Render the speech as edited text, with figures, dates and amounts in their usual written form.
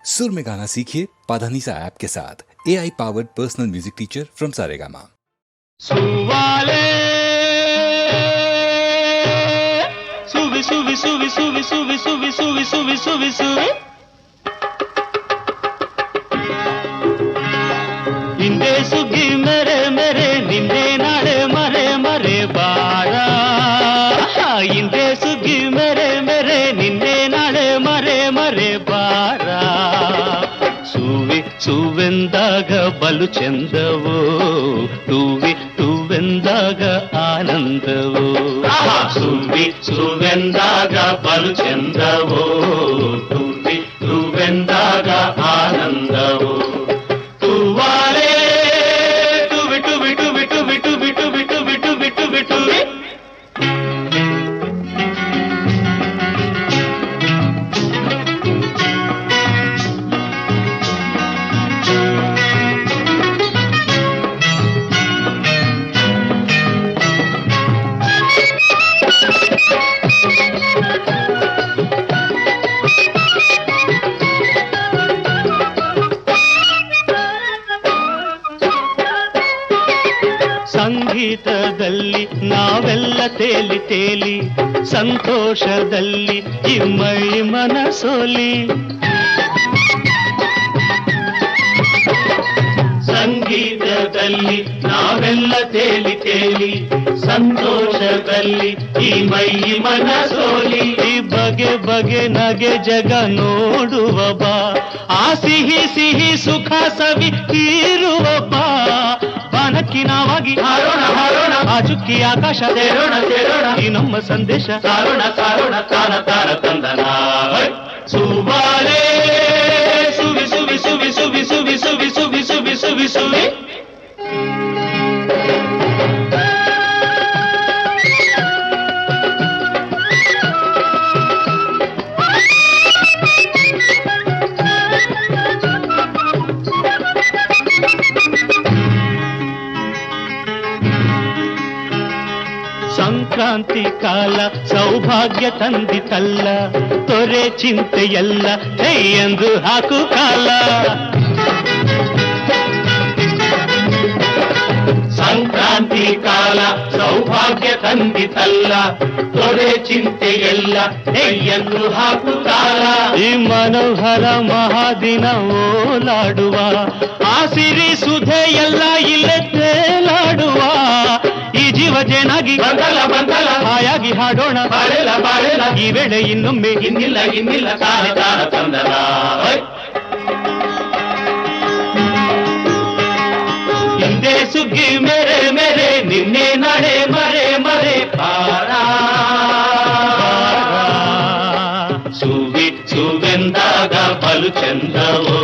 सुर में गाना सीखिए पाधानीसा ऐप के साथ। AI powered personal music teacher from Saregama. सुवाले सुवी सुवी सुवी सुवी सुवी सुवी सुवी सुवी सुवी सुवी ಹಿಂದೆ ಸುಗ್ಗಿ ಮೆರೆ ಮೆರೆ ನಿನ್ನೆ ನಾಳೆ ಮರೆ ಮರೆ ಬಾರ ಹಿಂದೆ ಸುಗ್ಗಿ ಮೆರೆ ಮೆರೆ ನಿನ್ನೆ ನಾಳೆ ಮರೆ ಮರೆ ಬಾರ ಸುವಿ ಸುವೆಂದಾಗ ಬಲು ಚಂದವೋ ಟೂವಿ ಟೂವೆಂದಾಗ ಆನಂದವೋ ಸುವಿ ಸುವೆಂದಾಗ ಬಲು ಚಂದವೋ ಟೂವಿ ಟೂವೆಂದಾಗ ಆನಂದವೋ ತುವಾಲೆ ಟುವಿ ಟುವಿ ಟುವಿ ಟುವಿ ಟುವಿ ಟುವಿ ಟುವಿ ಟುವಿ ಟುವಿ ಟುವಿ ಸಂಗೀತದಲ್ಲಿ ನಾವೆಲ್ಲ ತೇಲಿ ತೇಲಿ ಸಂತೋಷದಲ್ಲಿ ಇಮ್ಮೈ ಮನಸೋಲಿ ಸಂಗೀತದಲ್ಲಿ ನಾವೆಲ್ಲ ತೇಲಿ ತೇಲಿ ಸಂತೋಷದಲ್ಲಿ ಈ ಮೈ ಮನಸೋಲಿ ಈ ಬಗೆ ಬಗೆ ನಗೆ ಜಗ ನೋಡುವ ಬಾ ಆ ಸಿಹಿ ಸಿಹಿ ಸುಖ ಸವಿ ಇರುವ ಬಾ ಬಾನಕ್ಕಿನವಾಗಿ ಹಾರೋಣ ಹಾರೋಣ ಆ ಚುಕ್ಕಿ ಆಕಾಶ ಸೇರೋಣ ಸೇರೋಣ ಈ ನಮ್ಮ ಸಂದೇಶ ಸಾರೋಣ ಸಾರೋಣ ತಾನ ತಾರ ತಂದನ ಸುವಾಲೆ ಸುವಿ ಸುವಿ ಸುವಿ ಸುವಿ ಸುವಿ ಸುವಿ ಸುವಿ ಸುವಿ ಸುವಿ ಸುವಿ ಸಂಕ್ರಾಂತಿ ಕಾಲ ಸೌಭಾಗ್ಯ ತಂದಿತಲ್ಲ ತೊರೆ ಚಿಂತೆಯಲ್ಲ ಎಂದು ಹಾಕು ಕಾಲ ಸಂಕ್ರಾಂತಿ ಕಾಲ ಸೌಭಾಗ್ಯ ತಂದಿತಲ್ಲ ತೊರೆ ಚಿಂತೆಯಲ್ಲ ಎಂದು ಹಾಕು ಕಾಲ ಈ ಮನೋಹರ ಮಹಾದಿನ ಓಲಾಡುವ ಆ ಸಿರಿ ಸುಧೆಯೆಲ್ಲ ಇಲ್ಲೇ ತೇಲಾಡುವ ಈ ಜೀವ ಜೇನಾಗಿ ಬಂದಲ ಬಂದಲ ಹಾಯಾಗಿ ಹಾಡೋಣ ಬಾಳೆಲ ಬಾಳೆಲ ಈ ವೇಳೆ ಇನ್ನೊಮ್ಮೆ ಇನ್ನಿಲ್ಲ ಇನ್ನಿಲ್ಲ ತಾನೆ ತಾನ ತಂದಲ ಹಿಂದೆ ಸುಗ್ಗಿ ಮೇರೆ ಮೇರೆ ನಿನ್ನೆ ನಾಳೆ ಮರೆ ಮರೆ ಬಾರ ಸುವಿ ಸುವೆಂದಾಗ ಬಲು ಚಂದವೋ